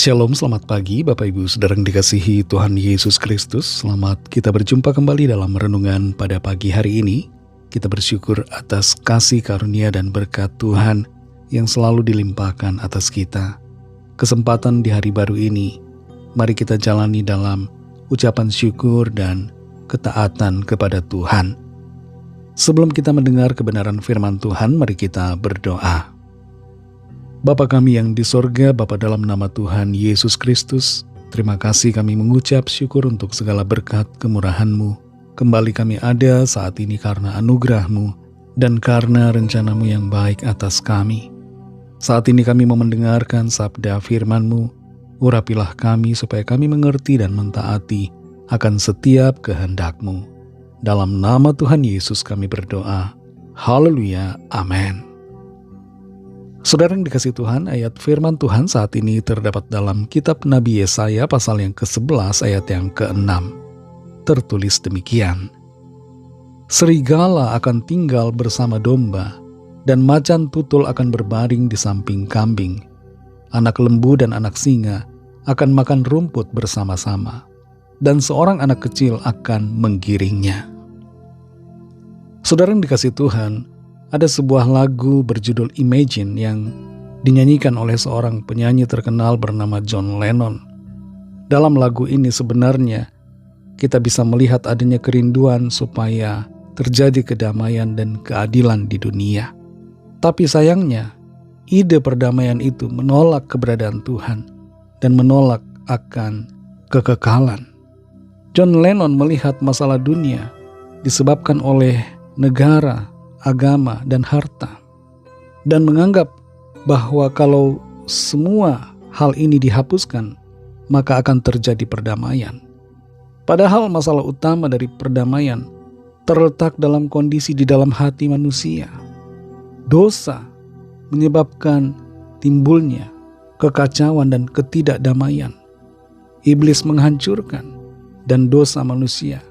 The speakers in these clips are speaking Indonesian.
Shalom, selamat pagi Bapak Ibu Saudara yang dikasihi Tuhan Yesus Kristus. Selamat kita berjumpa kembali dalam renungan pada pagi hari ini. Kita bersyukur atas kasih karunia dan berkat Tuhan yang selalu dilimpahkan atas kita. Kesempatan di hari baru ini, mari kita jalani dalam ucapan syukur dan ketaatan kepada Tuhan. Sebelum kita mendengar kebenaran firman Tuhan, mari kita berdoa. Bapa kami yang di sorga, Bapa dalam nama Tuhan Yesus Kristus, terima kasih kami mengucap syukur untuk segala berkat kemurahan-Mu. Kembali kami ada saat ini karena anugerah-Mu dan karena rencana-Mu yang baik atas kami. Saat ini kami mau mendengarkan sabda firman-Mu, urapilah kami supaya kami mengerti dan mentaati akan setiap kehendak-Mu. Dalam nama Tuhan Yesus kami berdoa. Haleluya, amin. Saudara yang dikasihi Tuhan, ayat firman Tuhan saat ini terdapat dalam kitab Nabi Yesaya pasal yang ke-11 ayat yang ke-6. Tertulis demikian. Serigala akan tinggal bersama domba, dan macan tutul akan berbaring di samping kambing. Anak lembu dan anak singa akan makan rumput bersama-sama, dan seorang anak kecil akan menggiringnya. Saudara yang dikasihi Tuhan, ada sebuah lagu berjudul Imagine yang dinyanyikan oleh seorang penyanyi terkenal bernama John Lennon. Dalam lagu ini sebenarnya kita bisa melihat adanya kerinduan supaya terjadi kedamaian dan keadilan di dunia. Tapi sayangnya, ide perdamaian itu menolak keberadaan Tuhan dan menolak akan kekekalan. John Lennon melihat masalah dunia disebabkan oleh negara, agama, dan harta, dan menganggap bahwa kalau semua hal ini dihapuskan, maka akan terjadi perdamaian. Padahal masalah utama dari perdamaian terletak dalam kondisi di dalam hati manusia. Dosa menyebabkan timbulnya kekacauan dan ketidakdamaian. Iblis menghancurkan, dan dosa manusia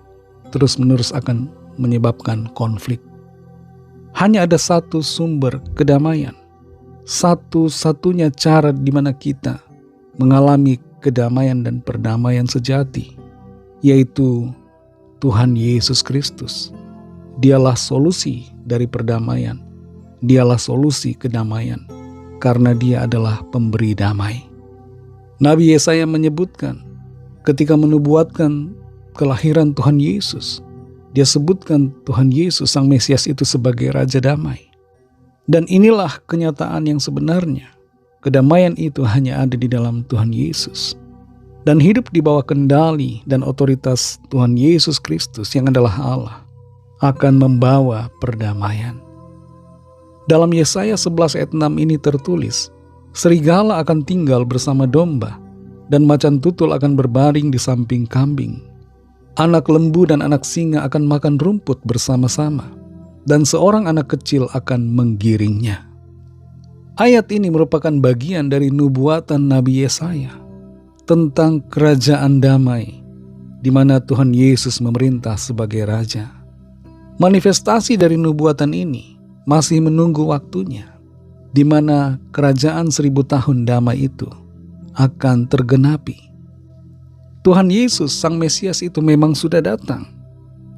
terus-menerus akan menyebabkan konflik. Hanya ada satu sumber kedamaian, satu-satunya cara di mana kita mengalami kedamaian dan perdamaian sejati, yaitu Tuhan Yesus Kristus. Dialah solusi dari perdamaian, dialah solusi kedamaian, karena dia adalah pemberi damai. Nabi Yesaya menyebutkan ketika menubuatkan kelahiran Tuhan Yesus, dia sebutkan Tuhan Yesus Sang Mesias itu sebagai Raja Damai. Dan inilah kenyataan yang sebenarnya. Kedamaian itu hanya ada di dalam Tuhan Yesus. Dan hidup di bawah kendali dan otoritas Tuhan Yesus Kristus yang adalah Allah akan membawa perdamaian. Dalam Yesaya 11 ayat 6 ini tertulis, serigala akan tinggal bersama domba, dan macan tutul akan berbaring di samping kambing. Anak lembu dan anak singa akan makan rumput bersama-sama, dan seorang anak kecil akan menggiringnya. Ayat ini merupakan bagian dari nubuatan Nabi Yesaya tentang kerajaan damai, di mana Tuhan Yesus memerintah sebagai Raja. Manifestasi dari nubuatan ini masih menunggu waktunya, di mana kerajaan 1000 tahun damai itu akan tergenapi. Tuhan Yesus Sang Mesias itu memang sudah datang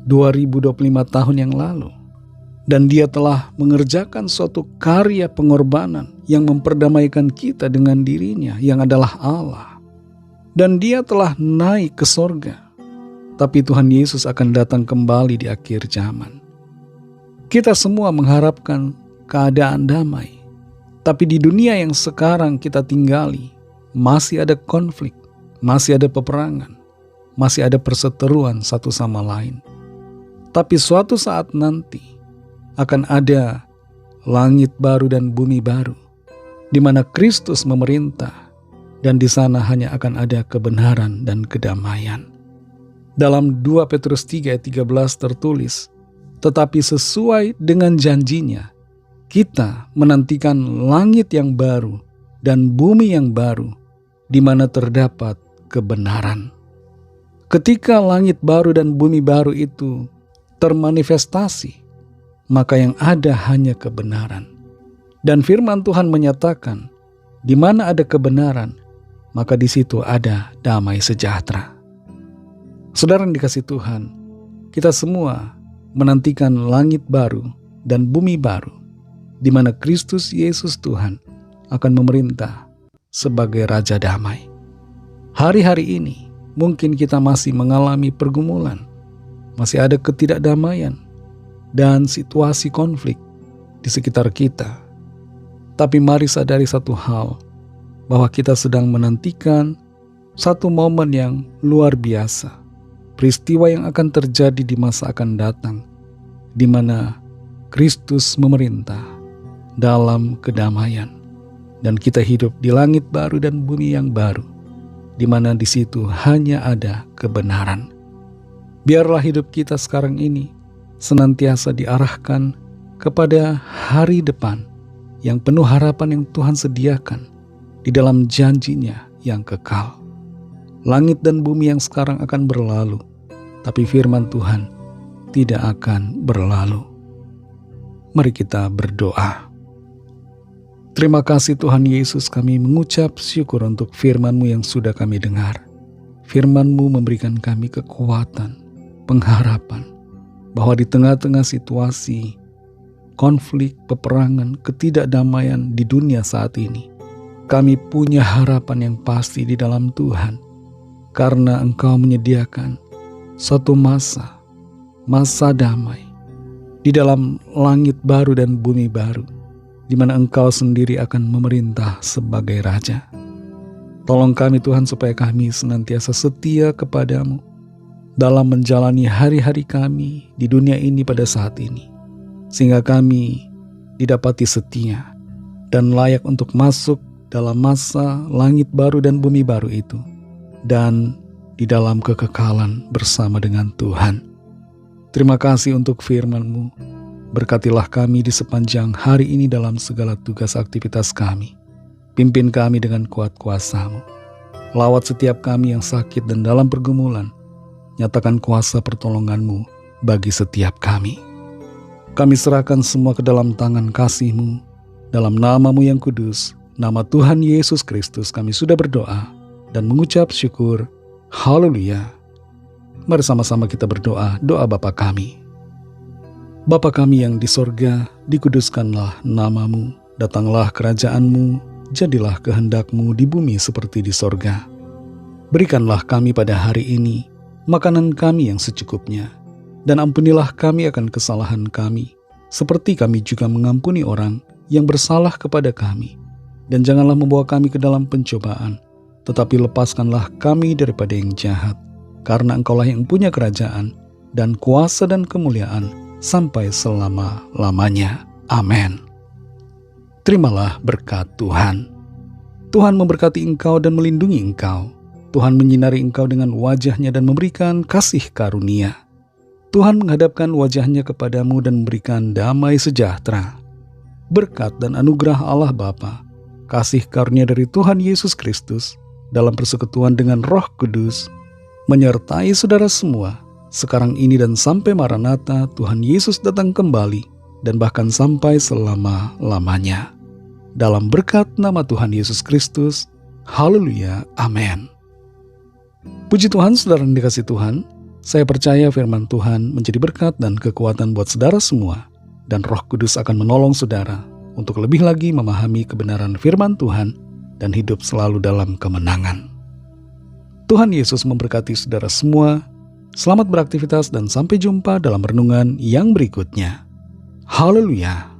2025 tahun yang lalu, dan dia telah mengerjakan suatu karya pengorbanan yang memperdamaikan kita dengan dirinya yang adalah Allah, dan dia telah naik ke sorga. Tapi Tuhan Yesus akan datang kembali di akhir zaman. Kita semua mengharapkan keadaan damai, tapi di dunia yang sekarang kita tinggali masih ada konflik, masih ada peperangan, masih ada perseteruan satu sama lain. Tapi suatu saat nanti akan ada langit baru dan bumi baru, di mana Kristus memerintah, dan di sana hanya akan ada kebenaran dan kedamaian. Dalam 2 Petrus 3 ayat 13 tertulis, tetapi sesuai dengan janjinya, kita menantikan langit yang baru dan bumi yang baru, di mana terdapat kebenaran. Ketika langit baru dan bumi baru itu termanifestasi, maka yang ada hanya kebenaran. Dan firman Tuhan menyatakan, di mana ada kebenaran, maka di situ ada damai sejahtera. Saudara yang dikasihi Tuhan, kita semua menantikan langit baru dan bumi baru, di mana Kristus Yesus Tuhan akan memerintah sebagai Raja Damai. Hari-hari ini mungkin kita masih mengalami pergumulan, masih ada ketidakdamaian dan situasi konflik di sekitar kita. Tapi mari sadari satu hal, bahwa kita sedang menantikan satu momen yang luar biasa, peristiwa yang akan terjadi di masa akan datang, di mana Kristus memerintah dalam kedamaian, dan kita hidup di langit baru dan bumi yang baru, di mana di situ hanya ada kebenaran. Biarlah hidup kita sekarang ini senantiasa diarahkan kepada hari depan yang penuh harapan yang Tuhan sediakan di dalam janjinya yang kekal. Langit dan bumi yang sekarang akan berlalu, tapi firman Tuhan tidak akan berlalu. Mari kita berdoa. Terima kasih Tuhan Yesus, kami mengucap syukur untuk firman-Mu yang sudah kami dengar. Firman-Mu memberikan kami kekuatan, pengharapan, bahwa di tengah-tengah situasi konflik, peperangan, ketidakdamaian di dunia saat ini, kami punya harapan yang pasti di dalam Tuhan, karena Engkau menyediakan suatu masa damai di dalam langit baru dan bumi baru, di mana Engkau sendiri akan memerintah sebagai Raja. Tolong kami Tuhan supaya kami senantiasa setia kepadamu dalam menjalani hari-hari kami di dunia ini pada saat ini, sehingga kami didapati setia dan layak untuk masuk dalam masa langit baru dan bumi baru itu, dan di dalam kekekalan bersama dengan Tuhan. Terima kasih untuk firman-Mu. Berkatilah kami di sepanjang hari ini dalam segala tugas aktivitas kami. Pimpin kami dengan kuat kuasa-Mu. Lawat setiap kami yang sakit dan dalam pergumulan. Nyatakan kuasa pertolongan-Mu bagi setiap kami. Kami serahkan semua ke dalam tangan kasih-Mu. Dalam nama-Mu yang kudus, nama Tuhan Yesus Kristus, kami sudah berdoa dan mengucap syukur. Haleluya. Mari sama-sama kita berdoa, doa Bapa kami. Bapa kami yang di sorga, dikuduskanlah nama-Mu, datanglah kerajaan-Mu, jadilah kehendak-Mu di bumi seperti di sorga. Berikanlah kami pada hari ini makanan kami yang secukupnya, dan ampunilah kami akan kesalahan kami, seperti kami juga mengampuni orang yang bersalah kepada kami. Dan janganlah membawa kami ke dalam pencobaan, tetapi lepaskanlah kami daripada yang jahat, karena Engkaulah yang punya kerajaan, dan kuasa dan kemuliaan, sampai selama-lamanya. Amin. Terimalah berkat Tuhan. Tuhan memberkati engkau dan melindungi engkau. Tuhan menyinari engkau dengan wajah-Nya dan memberikan kasih karunia. Tuhan menghadapkan wajah-Nya kepadamu dan memberikan damai sejahtera. Berkat dan anugerah Allah Bapa, kasih karunia dari Tuhan Yesus Kristus, dalam persekutuan dengan Roh Kudus, menyertai saudara semua, sekarang ini dan sampai Maranatha Tuhan Yesus datang kembali, dan bahkan sampai selama-lamanya. Dalam berkat nama Tuhan Yesus Kristus, haleluya, amin. Puji Tuhan, saudara yang dikasihi Tuhan, saya percaya firman Tuhan menjadi berkat dan kekuatan buat saudara semua, dan Roh Kudus akan menolong saudara untuk lebih lagi memahami kebenaran firman Tuhan dan hidup selalu dalam kemenangan. Tuhan Yesus memberkati saudara semua. Selamat beraktivitas dan sampai jumpa dalam renungan yang berikutnya. Haleluya.